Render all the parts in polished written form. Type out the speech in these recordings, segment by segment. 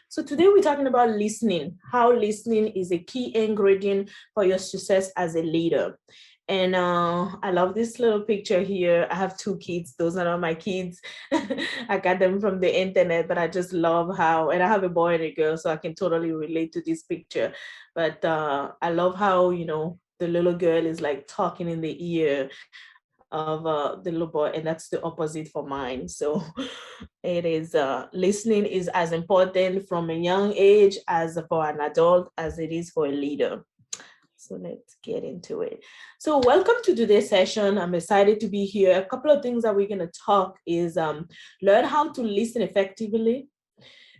So today we're talking about listening, how listening is a key ingredient for your success as a leader. And I love this little picture here. I have two kids. Those are not my kids. I got them from the internet, but I just love how, and I have a boy and a girl, so I can totally relate to this picture. But I love how, the little girl is like talking in the ear of the little boy, and that's the opposite for mine. So it is listening is as important from a young age as for an adult as it is for a leader. So let's get into it. So welcome to today's session. I'm excited to be here. A couple of things that we're going to talk is learn how to listen effectively.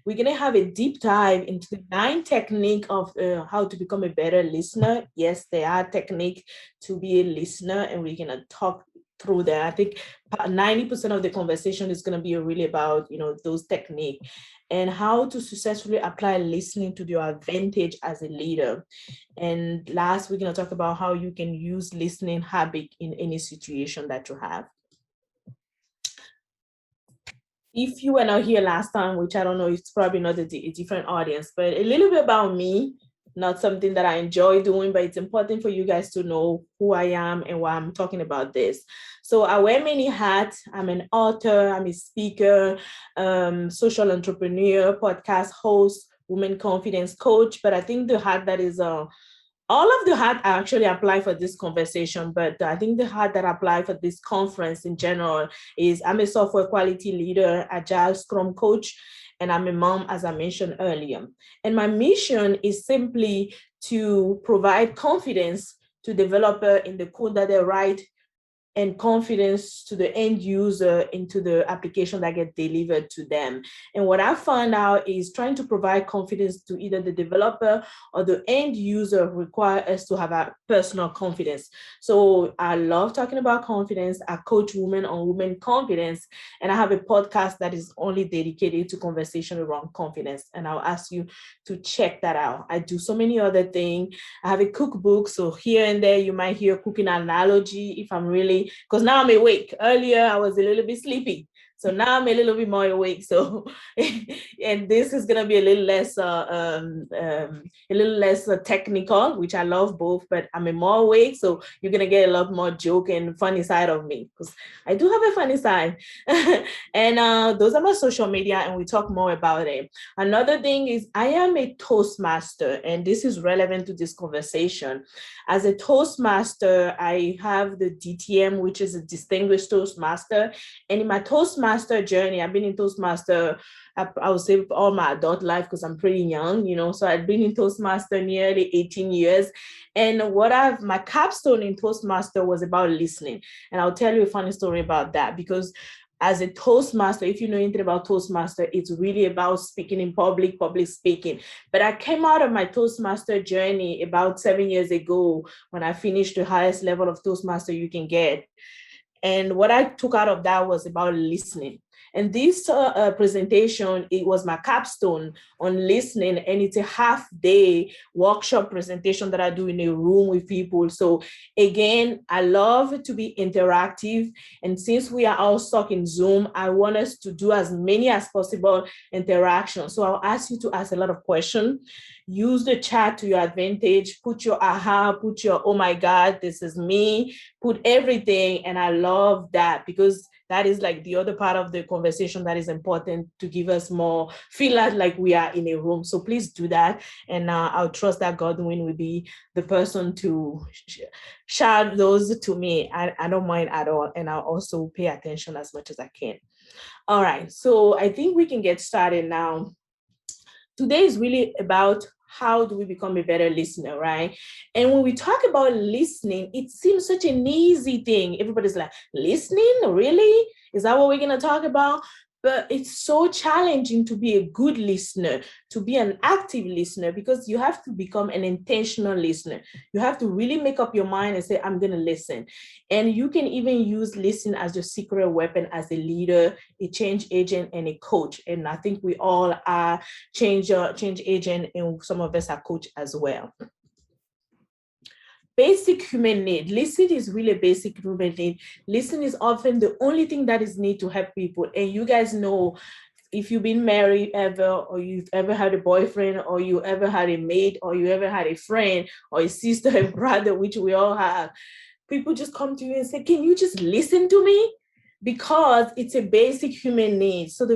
We're going to have a deep dive into the 9 techniques of how to become a better listener. Yes, there are techniques to be a listener, and we're going to talk through that. I think 90% of the conversation is going to be really about, those techniques and how to successfully apply listening to your advantage as a leader. And last, we're going to talk about how you can use listening habit in any situation that you have. If you were not here last time, which I don't know, it's probably not a different audience, but a little bit about me, not something that I enjoy doing, but it's important for you guys to know who I am and why I'm talking about this. So I wear many hats. I'm an author, I'm a speaker, social entrepreneur, podcast host, women confidence coach. But I think the hat that is all of the hat actually apply for this conversation, but I think the hat that apply for this conference in general is I'm a software quality leader, agile scrum coach, and I'm a mom, as I mentioned earlier. And my mission is simply to provide confidence to developer in the code that they write and confidence to the end user into the application that get delivered to them. And what I found out is trying to provide confidence to either the developer or the end user require us to have a personal confidence. So I love talking about confidence. I coach women on women confidence, and I have a podcast that is only dedicated to conversation around confidence. And I'll ask you to check that out. I do so many other things. I have a cookbook, so here and there you might hear cooking analogy if I'm really, because now I'm awake. Earlier, I was a little bit sleepy. So now I'm a little bit more awake. So, and this is gonna be a little less technical, which I love both. But I'm more awake, so you're gonna get a lot more joke and funny side of me because I do have a funny side. And those are my social media, and we talk more about it. Another thing is I am a Toastmaster, and this is relevant to this conversation. As a Toastmaster, I have the DTM, which is a Distinguished Toastmaster. And in my Toastmaster journey, I've been in Toastmaster, I would say all my adult life because I'm pretty young, So I've been in Toastmaster nearly 18 years. And my capstone in Toastmaster was about listening. And I'll tell you a funny story about that because as a Toastmaster, if you know anything about Toastmaster, it's really about speaking in public speaking. But I came out of my Toastmaster journey about 7 years ago when I finished the highest level of Toastmaster you can get. And what I took out of that was about listening. And this presentation, it was my capstone on listening, and it's a half-day workshop presentation that I do in a room with people. So again, I love to be interactive. And since we are all stuck in Zoom, I want us to do as many as possible interactions. So I'll ask you to ask a lot of questions. Use the chat to your advantage. Put your aha, put your, oh my God, this is me, put everything. And I love that because that is like the other part of the conversation that is important to give us more, feel like we are in a room. So please do that. And I'll trust that Godwin will be the person to shout those to me. I don't mind at all. And I'll also pay attention as much as I can. All right. So I think we can get started now. Today is really about how do we become a better listener, right? And when we talk about listening, it seems such an easy thing. Everybody's like, listening? Really? Is that what we're going to talk about? But it's so challenging to be a good listener, to be an active listener, because you have to become an intentional listener. You have to really make up your mind and say, I'm going to listen. And you can even use listen as your secret weapon as a leader, a change agent, and a coach. And I think we all are change agent, and some of us are coach as well. Basic human need. Listen is really a basic human need. Listen is often the only thing that is needed to help people. And you guys know if you've been married ever, or you've ever had a boyfriend, or you ever had a mate, or you ever had a friend, or a sister and brother, which we all have, people just come to you and say, can you just listen to me? Because it's a basic human need. So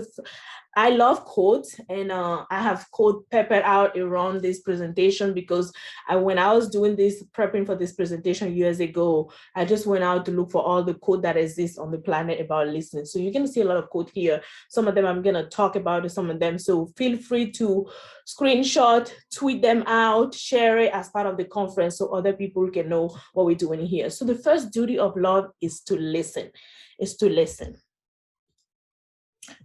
I love quotes, and I have quote peppered out around this presentation because when I was doing this, prepping for this presentation years ago, I just went out to look for all the quote that exists on the planet about listening. So you're going to see a lot of quote here. Some of them I'm going to talk about, some of them. So feel free to screenshot, tweet them out, share it as part of the conference so other people can know what we're doing here. So the first duty of love is to listen,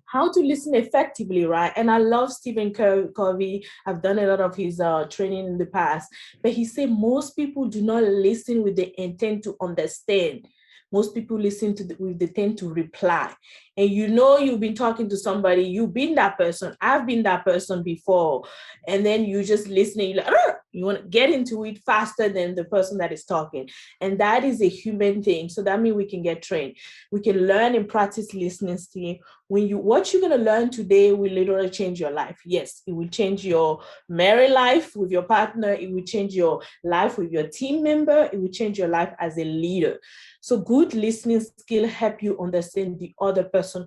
How to listen effectively, right? And I love Stephen Covey. I've done a lot of his training in the past, but he said most people do not listen with the intent to understand. Most people listen with the intent to reply. And you've been talking to somebody, you've been that person, I've been that person before, and then you just listening, you're like, you want to get into it faster than the person that is talking. And that is a human thing. So that means we can get trained. We can learn and practice listening skill. What you're going to learn today will literally change your life. Yes, it will change your married life with your partner. It will change your life with your team member. It will change your life as a leader. So good listening skill help you understand the other person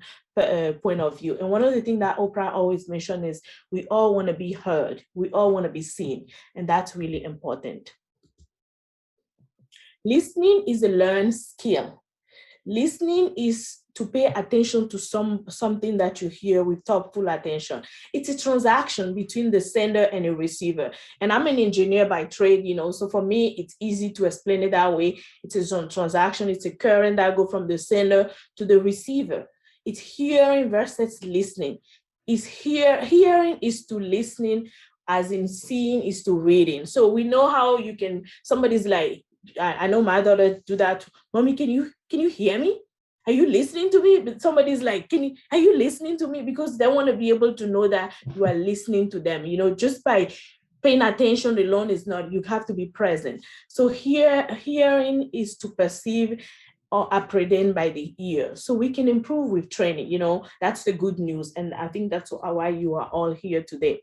point of view. And one of the things that Oprah always mentioned is we all want to be heard. We all want to be seen. And that's really important. Listening is a learned skill. Listening is to pay attention to something that you hear with thoughtful attention. It's a transaction between the sender and a receiver. And I'm an engineer by trade, so for me, it's easy to explain it that way. It's a transaction, it's a current that goes from the sender to the receiver. It's hearing versus listening. Hearing is to listening, as in seeing is to reading. So we know how somebody's like, I know my daughter do that. Mommy, can you hear me? Are you listening to me? But somebody's like, are you listening to me? Because they want to be able to know that you are listening to them. Just by paying attention alone is not, you have to be present. So hearing is to perceive or apprehend by the ear. So we can improve with training, that's the good news. And I think that's why you are all here today.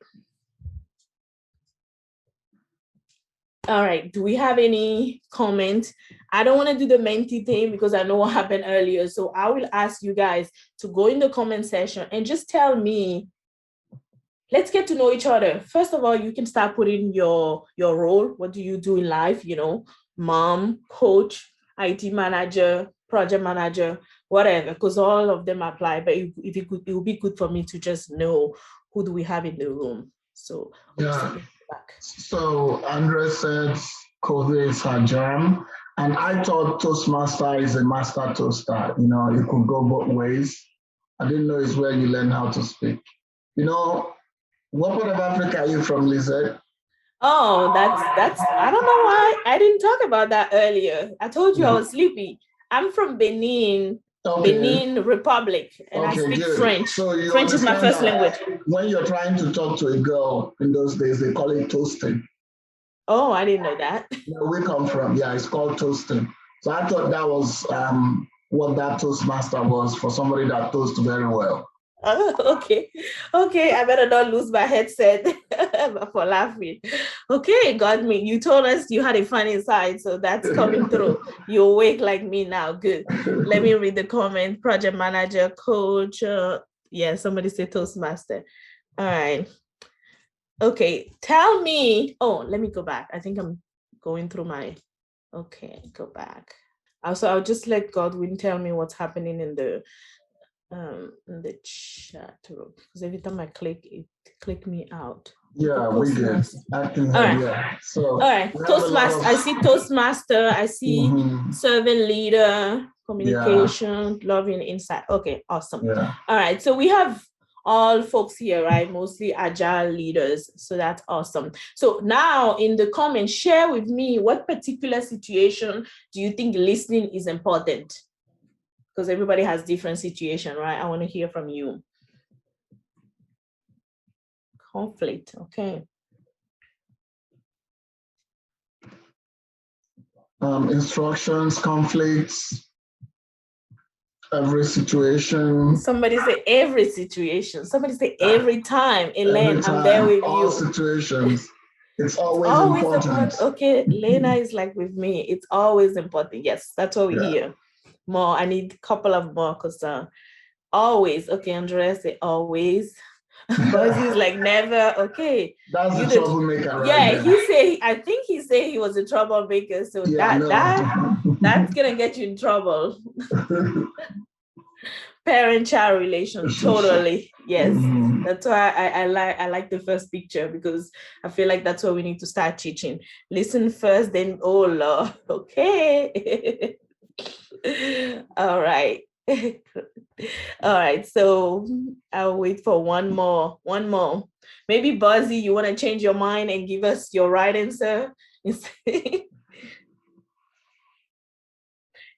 All right, do we have any comments? I don't want to do the Menti thing because I know what happened earlier. So I will ask you guys to go in the comment section and just tell me, let's get to know each other. First of all, you can start putting your role. What do you do in life? Mom, coach, IT manager, project manager, whatever, because all of them apply. But it would be good for me to just know who do we have in the room. So yeah. So Andre said COVID is her jam. And I thought Toastmaster is a master toaster. You could go both ways. I didn't know it's where you learn how to speak. What part of Africa are you from, Lizette? Oh, that's I don't know why I didn't talk about that earlier. I told you I was sleepy. I'm from Benin, Benin Republic, and I speak French. So French is my first language. When you're trying to talk to a girl in those days, they call it toasting. Oh, I didn't know that. Where we come from, it's called toasting. So I thought that was what that Toastmaster was for somebody that toasts very well. Oh, okay. I better not lose my headset for laughing. Okay, got me. You told us you had a funny side, so that's coming through. You're awake like me now. Good. Let me read the comment. Project manager, coach. Somebody said Toastmaster. All right. Okay, tell me. Oh, let me go back. I think I'm going through my. Okay, go back. Also, I'll just let Godwin tell me what's happening in the chat room, because every time I click, it click me out. Yeah, we good. All right. Yeah. So all right, Toastmaster. I see Toastmaster. I see servant leader, communication, loving insight. Okay, awesome. Yeah. All right, so we have all folks here, right? Mostly agile leaders. So that's awesome. So now in the comments, share with me what particular situation do you think listening is important? Because everybody has different situation, right? I want to hear from you. Conflict, okay. Instructions, conflicts, every situation. Somebody say every situation. Somebody say every time. Every Elaine, I'm there time, with all you. situations. It's It's always always important. important. Okay, Lena is like with me. It's always important. Yes, that's what we Yeah. hear. More. I need a couple of more because always. Okay, Andrea say always. Buzzy is like never. Okay, That's you the did. troublemaker right Yeah, there. he say. I think he say he was a troublemaker. So Yeah, that's gonna get you in trouble. no. Parent-child relation, totally. Yes. Mhm. That's why I like the first picture, because I feel like that's what we need to start teaching. Listen first, then oh Lord. Okay. All right. All right. So I'll wait for one more. One more. Maybe Buzzy, you want to change your mind and give us your right answer?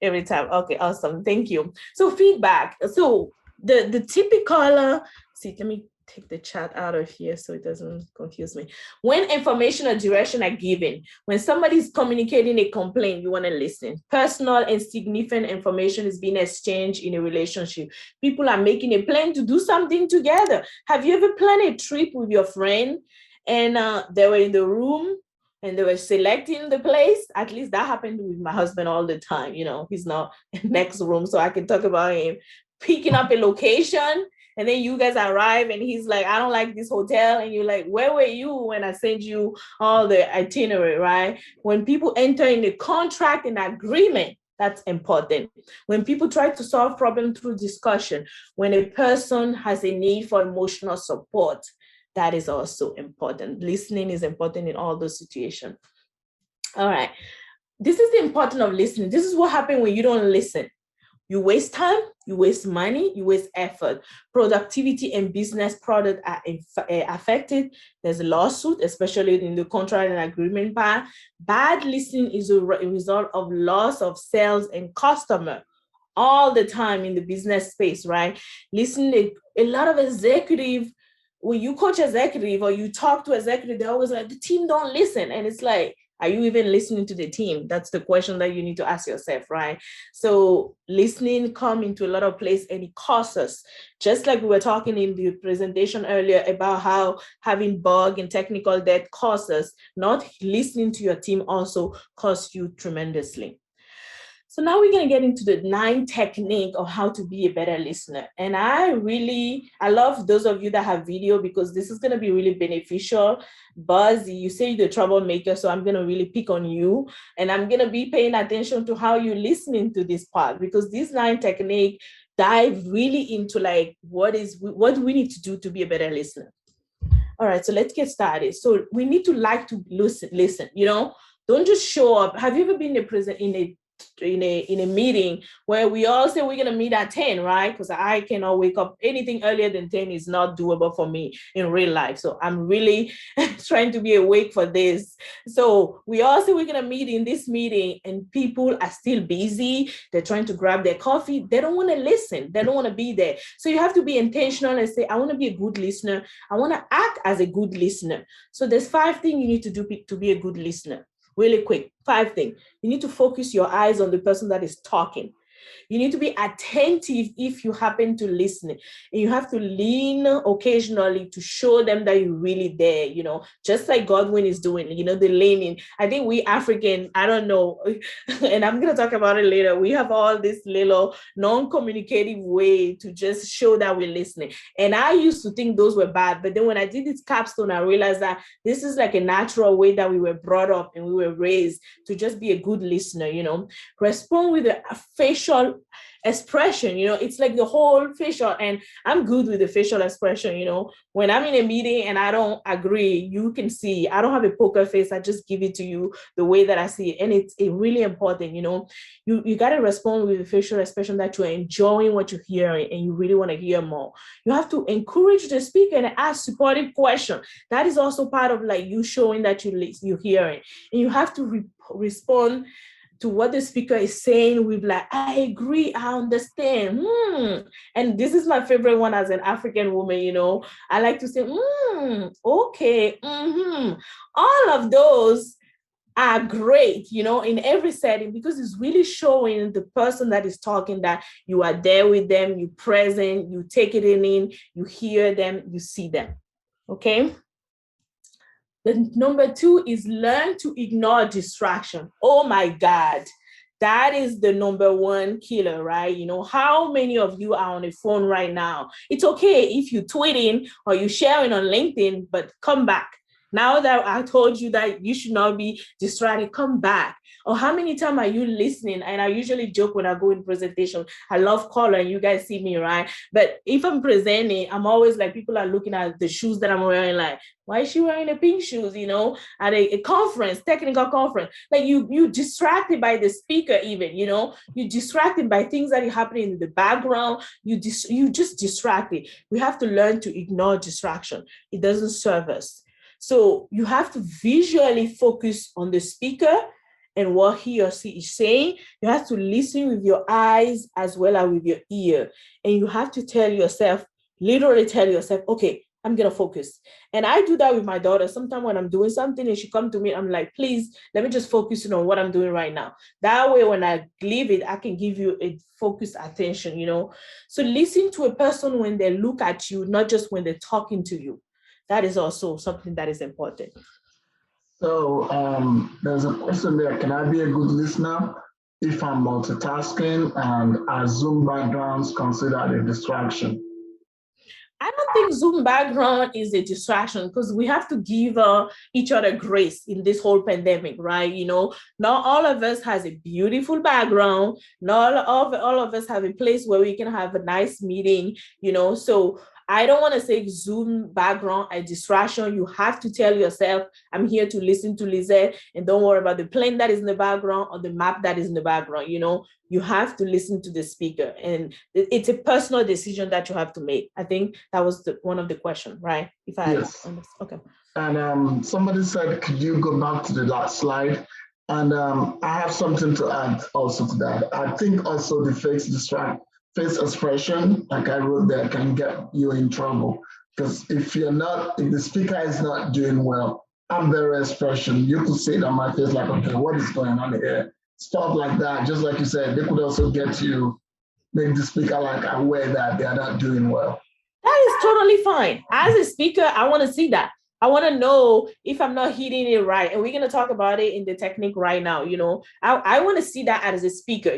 Every time. Okay, awesome. Thank you. So feedback. So the typical see, let me take the chat out of here so it doesn't confuse me. When information or direction are given, when somebody's communicating a complaint, you want to listen. Personal and significant information is being exchanged in a relationship. People are making a plan to do something together. Have you ever planned a trip with your friend and they were in the room and they were selecting the place? At least that happened with my husband all the time. He's not in next room, so I can talk about him picking up a location, and then you guys arrive and he's like, I don't like this hotel, and you're like, where were you when I sent you all the itinerary, right? When people enter in a contract and agreement, that's important. When people try to solve problems through discussion, when a person has a need for emotional support, that is also important. Listening is important in all those situations. All right. This is the importance of listening. This is what happens when you don't listen. You waste time, you waste money, you waste effort. Productivity and business product are affected. There's a lawsuit, especially in the contract and agreement part. Bad listening is a result of loss of sales and customer all the time in the business space, right? Listening, a lot of executive, when you coach executive or you talk to executive, they're always like, the team don't listen. And it's like, are you even listening to the team? That's the question that you need to ask yourself, right? So listening come into a lot of place and it costs us. Just like we were talking in the presentation earlier about how having bug and technical debt costs us, not listening to your team also costs you tremendously. So now we're going to get into the 9 technique of how to be a better listener. And I love those of you that have video, because this is going to be really beneficial. Buzz, you say you're the troublemaker, so I'm going to really pick on you. And I'm going to be paying attention to how you're listening to this part, because these 9 technique dive really into like, what do we need to do to be a better listener? All right, so let's get started. So we need to like to listen, don't just show up. Have you ever been in a meeting where we all say we're going to meet at 10, right? Because I cannot wake up. Anything earlier than 10 is not doable for me in real life. So I'm really trying to be awake for this. So we all say we're going to meet in this meeting and people are still busy. They're trying to grab their coffee. They don't want to listen. They don't want to be there. So you have to be intentional and say, I want to be a good listener. I want to act as a good listener. So there's 5 things you need to do to be a good listener. Really quick, 5 things. You need to focus your eyes on the person that is talking. You need to be attentive if you happen to listen. And you have to lean occasionally to show them that you're really there, just like Godwin is doing, the leaning. I think we African, I don't know, and I'm going to talk about it later. We have all this little non-communicative way to just show that we're listening. And I used to think those were bad. But then when I did this capstone, I realized that this is like a natural way that we were brought up and we were raised to just be a good listener, respond with a facial expression. It's like the whole facial, and I'm good with the facial expression. When I'm in a meeting and I don't agree, you can see I don't have a poker face. I just give it to you the way that I see it. And it's really important. You got to respond with a facial expression that you're enjoying what you're hearing and you really want to hear more. You have to encourage the speaker and ask supportive questions. That is also part of like you showing that you're hearing. And you have to respond to what the speaker is saying with like, I agree, I understand. And this is my favorite one as an African woman, I like to say, okay, all of those are great, in every setting, because it's really showing the person that is talking that you are there with them, you present, you take it in, you hear them, you see them. Okay. The number 2 is learn to ignore distraction. Oh my God. That is the number 1 killer, right? How many of you are on a phone right now? It's okay if you tweeting or you sharing on LinkedIn, but come back. Now that I told you that you should not be distracted, come back. Or how many times are you listening? And I usually joke when I go in presentation. I love color, and you guys see me, right? But if I'm presenting, I'm always like, people are looking at the shoes that I'm wearing, like, why is she wearing the pink shoes, at a conference, technical conference? Like you distracted by the speaker even, you distracted by things that are happening in the background. You just distracted. We have to learn to ignore distraction. It doesn't serve us. So you have to visually focus on the speaker and what he or she is saying. You have to listen with your eyes as well as with your ear. And you have to literally tell yourself, okay, I'm going to focus. And I do that with my daughter. Sometimes when I'm doing something and she comes to me, I'm like, please, let me just focus on what I'm doing right now. That way, when I leave it, I can give you a focused attention, So listen to a person when they look at you, not just when they're talking to you. That is also something that is important. So there's a question there. Can I be a good listener if I'm multitasking and are Zoom backgrounds considered a distraction? I don't think Zoom background is a distraction, because we have to give each other grace in this whole pandemic, right? Not all of us has a beautiful background. Not all of us have a place where we can have a nice meeting, So I don't want to say Zoom background a distraction. You have to tell yourself, I'm here to listen to Lizette, and don't worry about the plane that is in the background or the map that is in the background. You have to listen to the speaker, and it's a personal decision that you have to make. I think that was one of the questions, right? Yes. Okay. And somebody said, could you go back to the last slide? And I have something to add also to that. I think also the face expression, like I wrote there, can get you in trouble. Because if the speaker is not doing well, I'm very expression. You could see it on my face, like, okay, what is going on here? Stuff like that. Just like you said, they could also make the speaker like aware that they are not doing well. That is totally fine. As a speaker, I want to see that. I want to know if I'm not hitting it right. And we're going to talk about it in the technique right now. I want to see that as a speaker.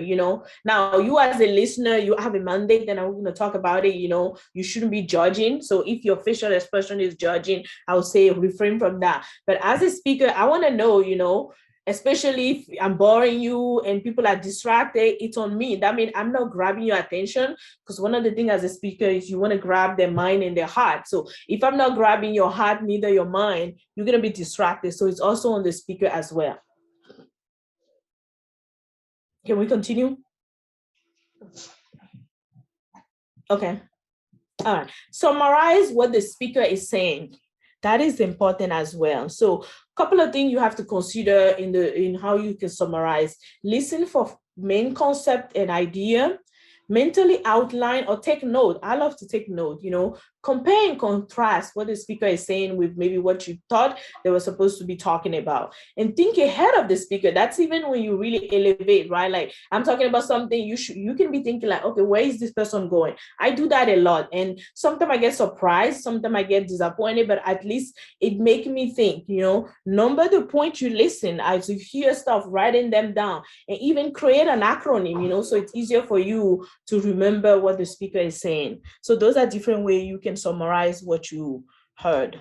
Now you as a listener, you have a mandate, then I'm going to talk about it. You shouldn't be judging. So if your facial expression is judging, I would say refrain from that. But as a speaker, I want to know, especially if I'm boring you and people are distracted, it's on me. That means I'm not grabbing your attention, because one of the things as a speaker is you want to grab their mind and their heart. So if I'm not grabbing your heart, neither your mind, you're going to be distracted. So it's also on the speaker as well. Can we continue? Okay. All right. Summarize what the speaker is saying. That is important as well. So a couple of things you have to consider in how you can summarize. Listen for main concept and idea. Mentally outline or take note. I love to take note, compare and contrast what the speaker is saying with maybe what you thought they were supposed to be talking about, and think ahead of the speaker. That's even when you really elevate, right? Like I'm talking about something, you can be thinking like, okay, where is this person going? I do that a lot, and sometimes I get surprised, sometimes I get disappointed, but at least it makes me think, number the point you listen, as you hear stuff, writing them down, and even create an acronym, so it's easier for you to remember what the speaker is saying. So those are different ways you can summarize what you heard.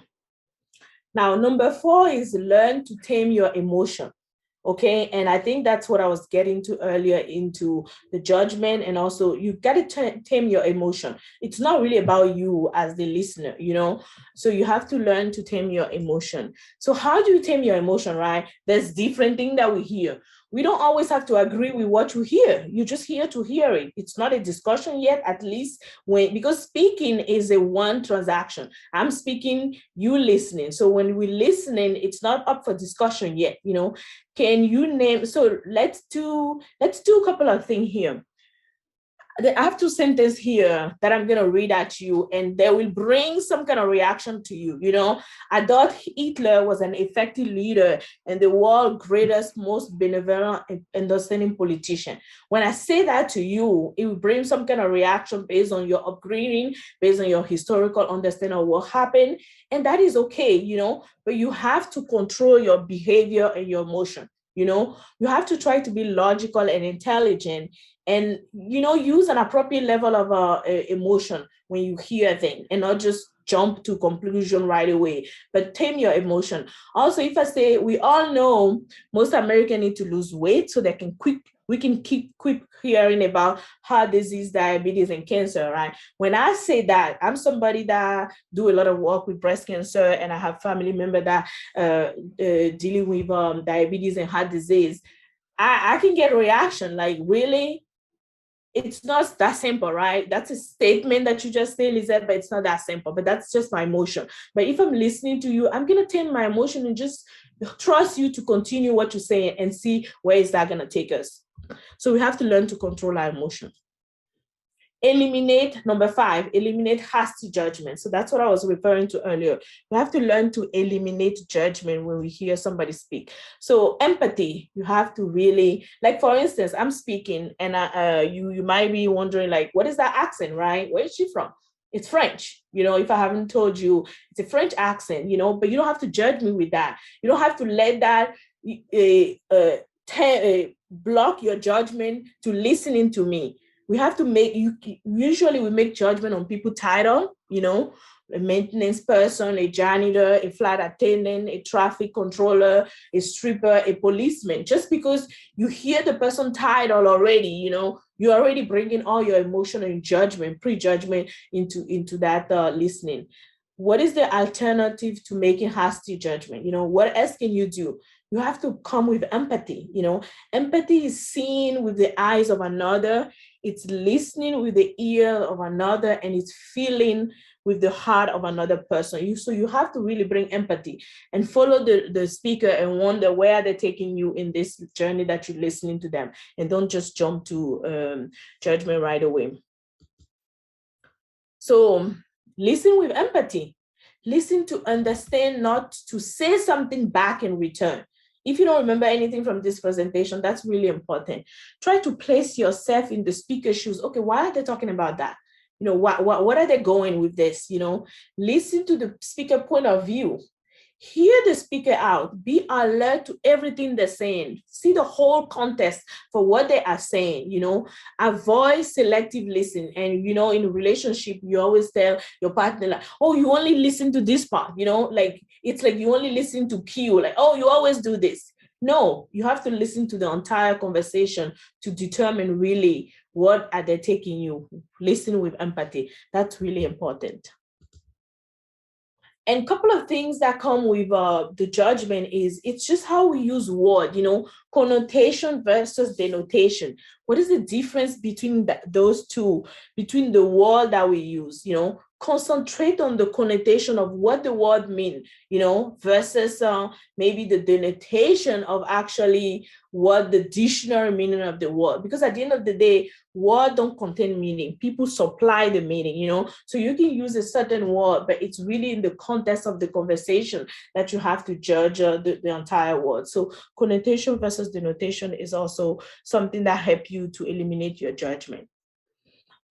Now, number 4 is learn to tame your emotion. Okay. And I think that's what I was getting to earlier into the judgment. And also you got to tame your emotion. It's not really about you as the listener, so you have to learn to tame your emotion. So how do you tame your emotion, right? There's different things that we hear. We don't always have to agree with what you hear. You're just here to hear it. It's not a discussion yet, at least because speaking is a one transaction. I'm speaking, you listening. So when we're listening, it's not up for discussion yet, Can you name, so let's do a couple of things here. I have two sentences here that I'm going to read at you, and they will bring some kind of reaction to you. You know, Adolf Hitler was an effective leader and the world's greatest, most benevolent and understanding politician. When I say that to you, it will bring some kind of reaction based on your upbringing, based on your historical understanding of what happened. And that is okay, you know, but you have to control your behavior and your emotion. You know, you have to try to be logical and intelligent, and you know, use an appropriate level of emotion when you hear things, and not just jump to conclusion right away, but tame your emotion. Also, if I say, we all know most Americans need to lose weight so they can we can keep hearing about heart disease, diabetes, and cancer, right? When I say that, I'm somebody that do a lot of work with breast cancer, and I have family member that dealing with diabetes and heart disease. I can get a reaction like, really? It's not that simple, right? That's a statement that you just say, Lizette, but it's not that simple. But that's just my emotion. But if I'm listening to you, I'm gonna tame my emotion and just trust you to continue what you're saying and see where is that gonna take us. So we have to learn to control our emotion. Eliminate, number 5, eliminate hasty judgment. So that's what I was referring to earlier. We have to learn to eliminate judgment when we hear somebody speak. So empathy, you have to really, like, for instance, I'm speaking and you might be wondering, like, what is that accent, right? Where is she from? It's French. You know, if I haven't told you, it's a French accent, you know, but you don't have to judge me with that. You don't have to let that block your judgment to listening to me. We have to make, usually we make judgment on people title, you know, a maintenance person, a janitor, a flight attendant, a traffic controller, a stripper, a policeman. Just because you hear the person title already, you know, you're already bringing all your emotion and judgment, prejudgment into that listening. What is the alternative to making hasty judgment? You know, what else can you do? You have to come with empathy. You know, empathy is seeing with the eyes of another, it's listening with the ear of another, and it's feeling with the heart of another person. So you have to really bring empathy and follow the speaker and wonder where they're taking you in this journey that you're listening to them, and don't just jump to judgment right away. So listen with empathy. Listen to understand, not to say something back in return. If you don't remember anything from this presentation, that's really important. Try to place yourself in the speaker's shoes. Okay, why are they talking about that? You know, what are they going with this? You know, listen to the speaker point of view. Hear the speaker out. Be alert to everything they're saying. See the whole context for what they are saying. You know, avoid selective listening. And you know, in a relationship, you always tell your partner, like, "Oh, you only listen to this part." You know, like it's like you only listen to Q. Like, "Oh, you always do this." No, you have to listen to the entire conversation to determine really what are they taking you. Listen with empathy. That's really important. And a couple of things that come with the judgment is, it's just how we use word, you know, connotation versus denotation. What is the difference between those two, between the word that we use? You know, concentrate on the connotation of what the word means, you know, versus maybe the denotation of actually what the dictionary meaning of the word. Because at the end of the day, word don't contain meaning. People supply the meaning, you know. So you can use a certain word, but it's really in the context of the conversation that you have to judge the entire word. So connotation versus denotation is also something that help you to eliminate your judgment.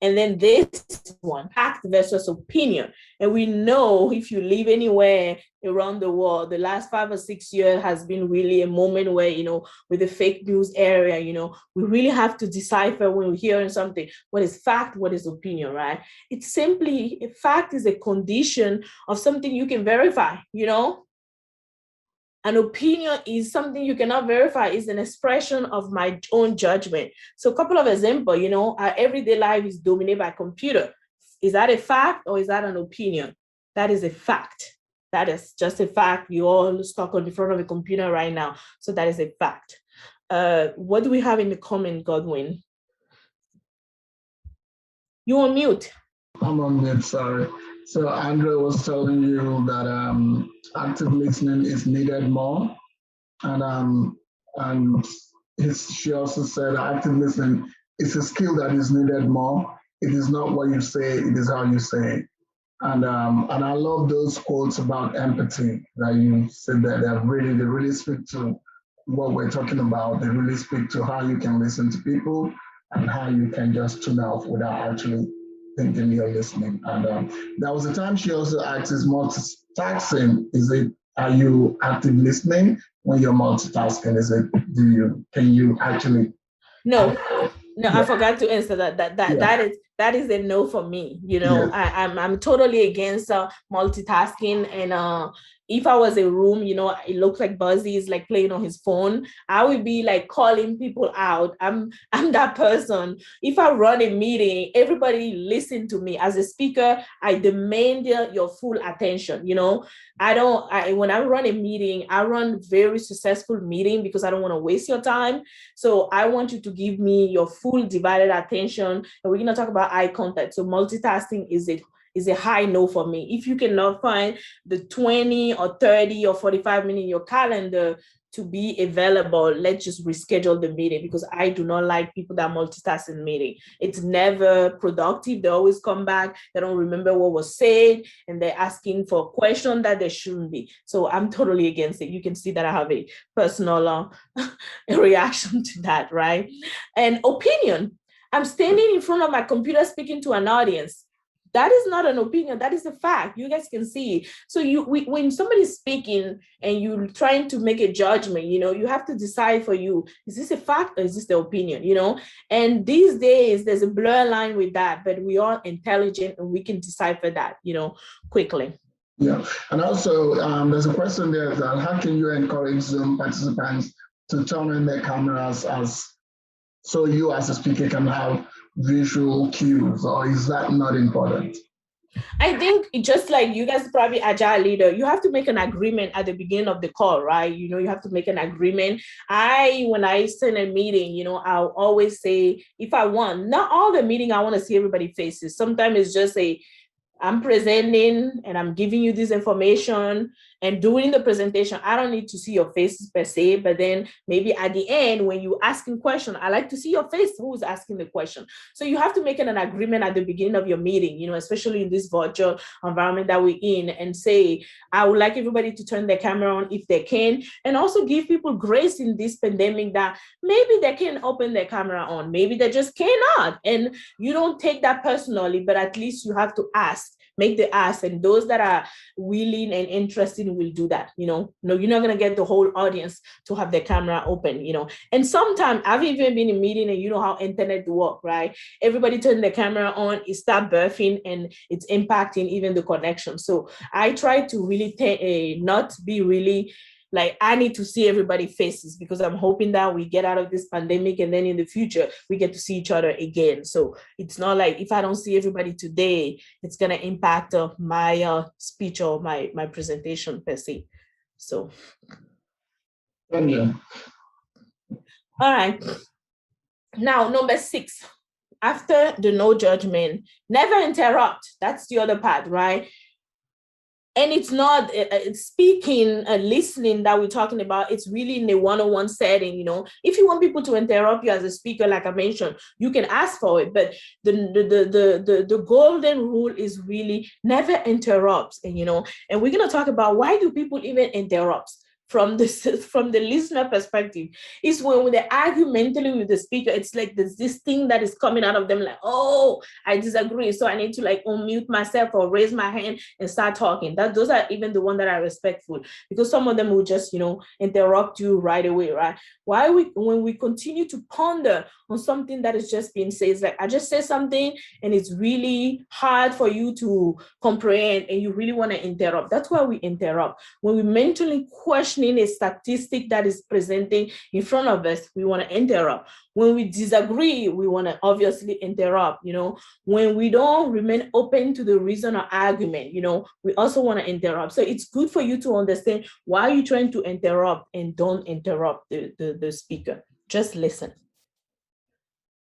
And then this one, fact versus opinion. And we know if you live anywhere around the world, the last 5 or 6 years has been really a moment where, you know, with the fake news area, you know, we really have to decipher when we're hearing something, what is fact, what is opinion, right? It's simply, a fact is a condition of something you can verify, you know. An opinion is something you cannot verify, is an expression of my own judgment. So a couple of examples, you know, our everyday life is dominated by computer. Is that a fact or is that an opinion? That is a fact. That is just a fact. You all stuck on the front of a computer right now. So that is a fact. What do we have in the comment, Godwin? You on mute. I'm on mute, sorry. So Andrea was telling you that active listening is needed more, and she also said active listening it's a skill that is needed more. It is not what you say, it is how you say it. And I love those quotes about empathy that you said that they really speak to what we're talking about. They really speak to how you can listen to people and how you can just tune out without actually thinking you're listening. And there was a time she also asked, is multitasking, is it, are you active listening when you're multitasking? Is it, can you actually? No, no, I Yeah, forgot to answer that. yeah, That is a no for me. yeah. I'm totally against multitasking. And if I was a room, it looks like Buzzy is like playing on his phone, I would be like calling people out. I'm that person. If I run a meeting, everybody listen to me. As a speaker, I demand your full attention. I don't. When I run a meeting, I run very successful meeting because I don't want to waste your time. So I want you to give me your full divided attention. And we're going to talk about eye contact. So multitasking is a high no for me. If you cannot find the 20 or 30 or 45 minutes in your calendar to be available, let's just reschedule the meeting, because I do not like people that multitask in meeting. It's never productive. They always come back, they don't remember what was said, and they're asking for a question that they shouldn't be. So I'm totally against it. You can see that I have a personal reaction to that, right? And opinion. I'm standing in front of my computer speaking to an audience. That is not an opinion. That is a fact. You guys can see. So when somebody's speaking and you're trying to make a judgment, you have to decide for you, is this a fact or is this the opinion? And these days there's a blur line with that, but we are intelligent and we can decipher that, quickly. Yeah, and also there's a question there that how can you encourage Zoom participants to turn on their cameras so you as a speaker can have visual cues, or is that not important? I think just like you guys probably agile leader, you have to make an agreement at the beginning of the call, right? You have to make an agreement. When I send a meeting, I'll always say, if I want, not all the meeting, I want to see everybody faces. Sometimes it's just I'm presenting and I'm giving you this information, and during the presentation, I don't need to see your faces per se, but then maybe at the end, when you asking question, I like to see your face, who's asking the question. So you have to make an agreement at the beginning of your meeting, especially in this virtual environment that we're in, and say, I would like everybody to turn their camera on if they can, and also give people grace in this pandemic that maybe they can open their camera on, maybe they just cannot. And you don't take that personally, but at least you have to make the ask, and those that are willing and interested will do that. No, you're not going to get the whole audience to have their camera open. And sometimes I've even been in a meeting, and you know how internet work, right? Everybody turn the camera on, it start buffing, and it's impacting even the connection. So I try to really not be really like, I need to see everybody's faces, because I'm hoping that we get out of this pandemic, and then in the future we get to see each other again. So it's not like, if I don't see everybody today, it's going to impact my speech or my presentation per se. So Yeah. all right, now number 6, after the no judgment, never interrupt. That's the other part, right? And it's not speaking and listening that we're talking about. It's really in a one-on-one setting. If you want people to interrupt you as a speaker, like I mentioned, you can ask for it. But the golden rule is really never interrupt. And we're going to talk about, why do people even interrupt? From the listener perspective, is when they're argumentative with the speaker, it's like there's this thing that is coming out of them, like, oh, I disagree, so I need to like unmute myself or raise my hand and start talking. Those are even the ones that are respectful, because some of them will just interrupt you right away, right? When we continue to ponder on something that is just being said, it's like, I just say something and it's really hard for you to comprehend, and you really want to interrupt. That's why we interrupt. When we mentally questioning a statistic that is presenting in front of us, we want to interrupt. When we disagree, we want to obviously interrupt. When we don't remain open to the reason or argument, we also want to interrupt. So it's good for you to understand why you're trying to interrupt, and don't interrupt the speaker. Just listen.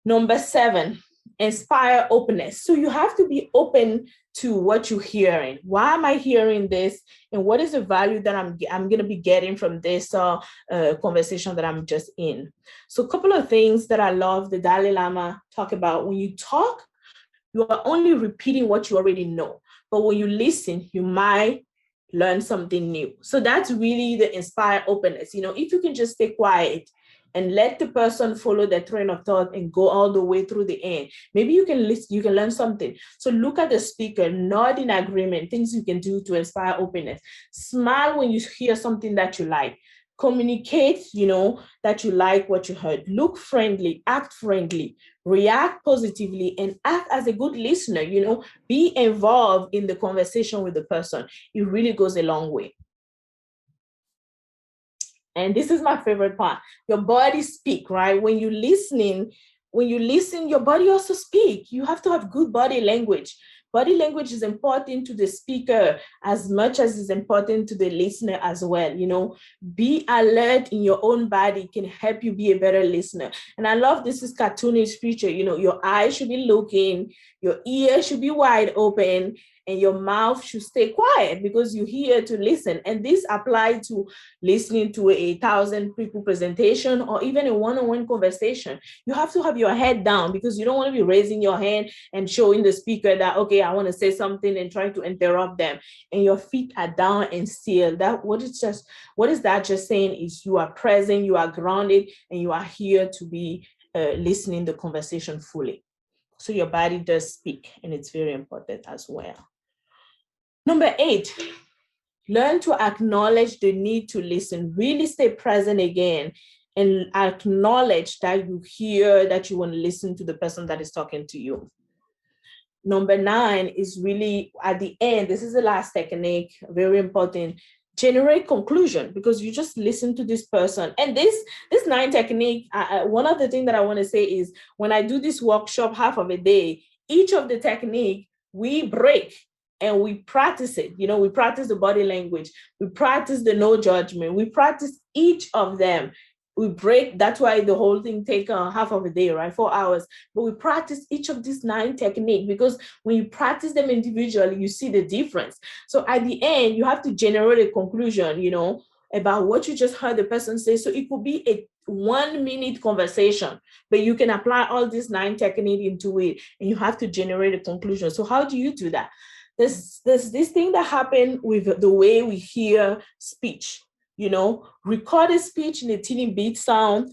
Number 7, inspire openness. So you have to be open to what you're hearing. Why am I hearing this? And what is the value that I'm going to be getting from this conversation that I'm just in? So a couple of things that I love the Dalai Lama talk about. When you talk, you are only repeating what you already know. But when you listen, you might learn something new. So that's really the inspired openness. If you can just stay quiet and let the person follow their train of thought and go all the way through the end, maybe you can listen, you can learn something. So look at the speaker, nod in agreement, things you can do to inspire openness. Smile when you hear something that you like. Communicate, that you like what you heard. Look friendly, act friendly, react positively, and act as a good listener. Be involved in the conversation with the person. It really goes a long way. And this is my favorite part. Your body speak, right? When you listen, your body also speak. You have to have good body language. Body language is important to the speaker as much as it's important to the listener as well. Be alert in your own body can help you be a better listener. And I love this is cartoonish picture. Your eyes should be looking, your ears should be wide open, and your mouth should stay quiet because you're here to listen. And this applies to listening to 1,000 people presentation or even a one-on-one conversation. You have to have your head down because you don't want to be raising your hand and showing the speaker that, okay, I want to say something and trying to interrupt them. And your feet are down and still. What is that just saying is you are present, you are grounded, and you are here to be listening the conversation fully. So your body does speak, and it's very important as well. Number 8, learn to acknowledge the need to listen. Really stay present again and acknowledge that you hear, that you want to listen to the person that is talking to you. Number 9 is really at the end. This is the last technique, very important. Generate conclusion because you just listen to this person. And this 9 technique, one of the things that I want to say is when I do this workshop half of a day, each of the technique we break and we practice it. We practice the body language. We practice the no judgment. We practice each of them. We break. That's why the whole thing take half of a day, right? 4 hours. But we practice each of these 9 techniques because when you practice them individually, you see the difference. So at the end, you have to generate a conclusion, about what you just heard the person say. So it could be a 1-minute conversation, but you can apply all these 9 techniques into it, and you have to generate a conclusion. So how do you do that? There's this thing that happened with the way we hear speech. Recorded speech in a teeny bit sound.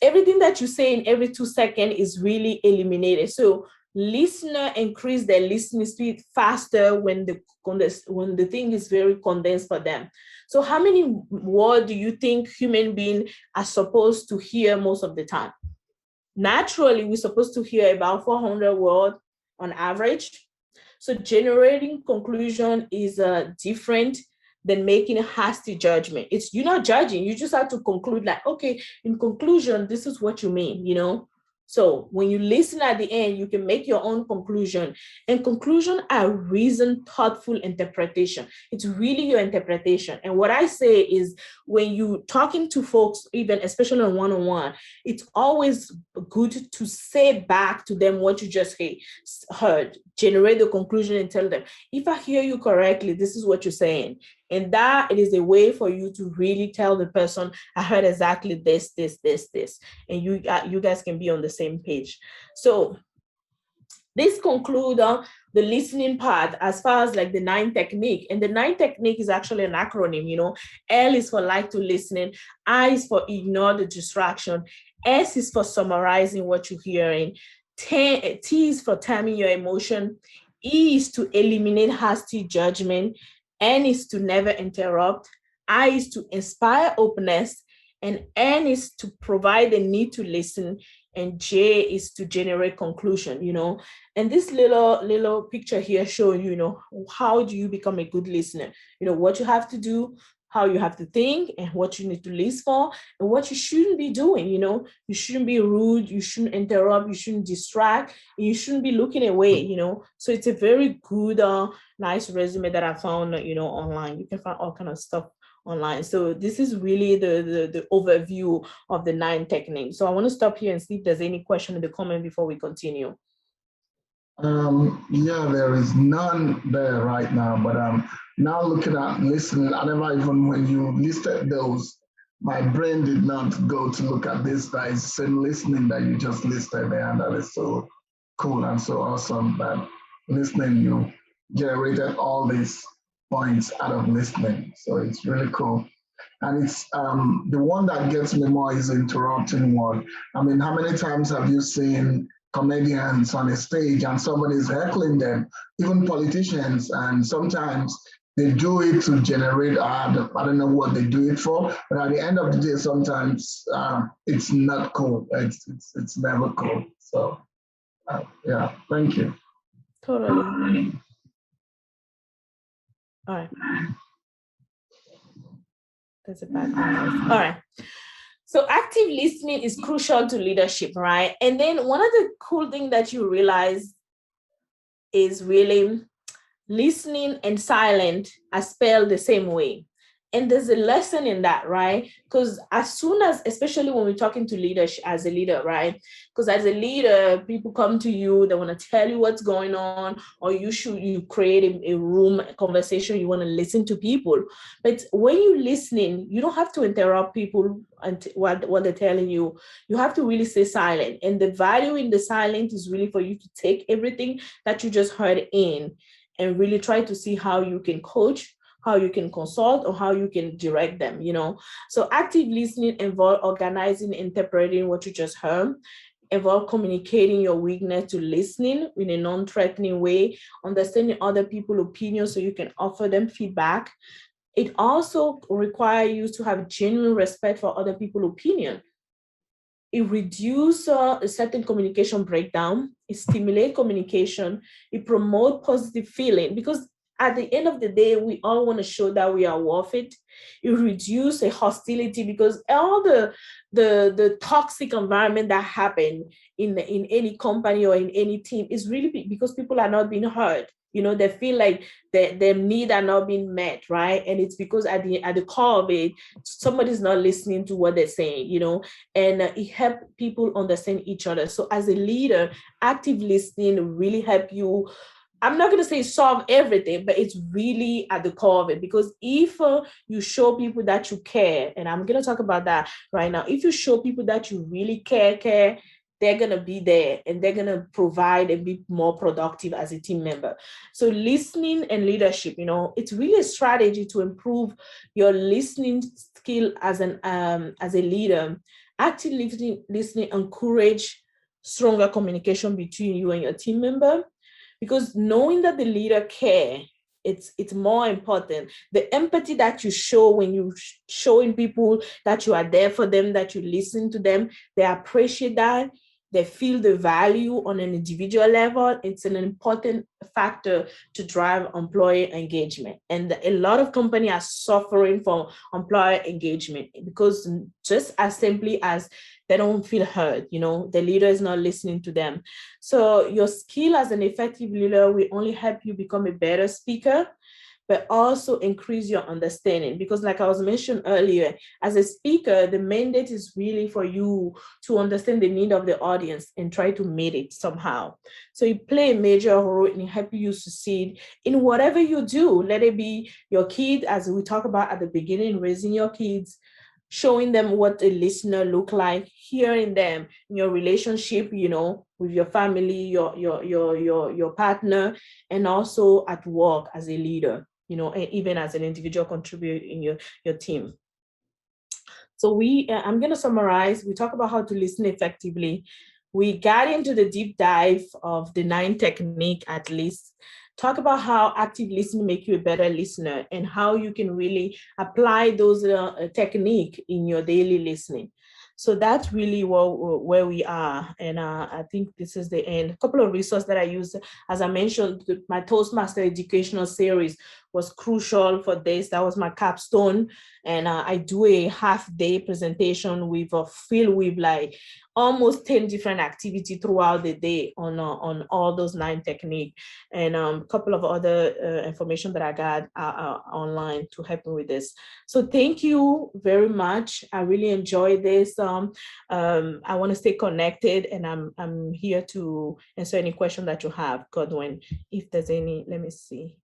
Everything that you say in every 2 seconds is really eliminated. So listener increase their listening speed faster when the thing is very condensed for them. So how many words do you think human beings are supposed to hear most of the time? Naturally, we're supposed to hear about 400 words on average. So generating conclusion is different than making a hasty judgment. You're not judging, you just have to conclude like, okay, in conclusion, this is what you mean, So when you listen at the end, you can make your own conclusion. And conclusion are reasoned, thoughtful interpretation. It's really your interpretation. And what I say is when you talking to folks, even especially on one-on-one, it's always good to say back to them what you just heard, generate the conclusion and tell them, if I hear you correctly, this is what you're saying. And that it is a way for you to really tell the person, I heard exactly this. And you guys can be on the same page. So this concludes the listening part as far as like the 9 technique. And the 9 technique is actually an acronym, L is for like to listening, I is for ignore the distraction, S is for summarizing what you're hearing, T is for taming your emotion, E is to eliminate hasty judgment, N is to never interrupt, I is to inspire openness, and N is to provide the need to listen, and J is to generate conclusion, And this little picture here showing you, how do you become a good listener? What you have to do, how you have to think, and what you need to listen for, and what you shouldn't be doing. You shouldn't be rude, you shouldn't interrupt, you shouldn't distract, and you shouldn't be looking away. So it's a very good, nice resume that I found, online. You can find all kind of stuff online. So this is really the overview of the 9 techniques. So I want to stop here and see if there's any question in the comment before we continue. Yeah, there is none there right now, but now looking at listening, I never even, when you listed those, my brain did not go to look at this. That is same listening that you just listed there, and that is so cool and so awesome that listening, you generated all these points out of listening. So it's really cool. And it's the one that gets me more is the interrupting one. I mean, how many times have you seen comedians on a stage and somebody's heckling them, even politicians, and sometimes they do it to generate, I don't know what they do it for, but at the end of the day, sometimes it's not cool. It's never cool. So, yeah, thank you. Totally. All right. That's a background noise. All right. So active listening is crucial to leadership, right? And then one of the cool things that you realize is really listening and silent are spelled the same way. And there's a lesson in that, right? Because as soon as, especially when we're talking to leaders as a leader, right? Because as a leader, people come to you, they want to tell you what's going on, or you create a room, a conversation, you want to listen to people. But when you're listening, you don't have to interrupt people and what they're telling you. You have to really stay silent. And the value in the silence is really for you to take everything that you just heard in and really try to see how you can coach, how you can consult, or how you can direct them, you know. So active listening involves organizing, interpreting what you just heard, involve communicating your weakness to listening in a non-threatening way, understanding other people's opinions so you can offer them feedback. It also requires you to have genuine respect for other people's opinion. It reduces a certain communication breakdown, it stimulates communication, it promotes positive feeling because at the end of the day, we all want to show that we are worth it. It reduces a hostility because all the toxic environment that happen in any company or in any team is really because people are not being heard. You know, they feel like their need are not being met, right? And it's because at the core of it, somebody's not listening to what they're saying, you know, and it helps people understand each other. So as a leader, active listening really help you. I'm not going to say solve everything, but it's really at the core of it. Because if you show people that you care, and I'm going to talk about that right now, if you show people that you really care, they're going to be there and they're going to provide and be more productive as a team member. So listening and leadership, you know, it's really a strategy to improve your listening skill as a leader. Active listening encourage stronger communication between you and your team member because knowing that the leader care, it's more important. The empathy that you show when you showing people that you are there for them, that you listen to them, they appreciate that. They feel the value on an individual level. It's an important factor to drive employee engagement. And a lot of companies are suffering from employer engagement because just as simply as they don't feel heard, you know, the leader is not listening to them. So your skill as an effective leader will only help you become a better speaker, but also increase your understanding. Because like I was mentioned earlier, as a speaker, the mandate is really for you to understand the need of the audience and try to meet it somehow. So you play a major role in helping you succeed in whatever you do. Let it be your kid, as we talked about at the beginning, raising your kids, showing them what a listener look like, hearing them in your relationship, you know, with your family, your partner, and also at work as a leader, you know, and even as an individual contributor in your team. So I'm going to summarize. We talk about how to listen effectively. We got into the deep dive of the 9 technique at least. Talk about how active listening make you a better listener and how you can really apply those technique in your daily listening. So that's really where we are. And I think this is the end. A couple of resources that I use, as I mentioned, my Toastmaster educational series was crucial for this. That was my capstone. And I do a half-day presentation filled with like almost 10 different activities throughout the day on all those 9 techniques, and a couple of other information that I got online to help me with this. So thank you very much. I really enjoyed this. I want to stay connected, and I'm here to answer any question that you have, Godwin. If there's any, let me see.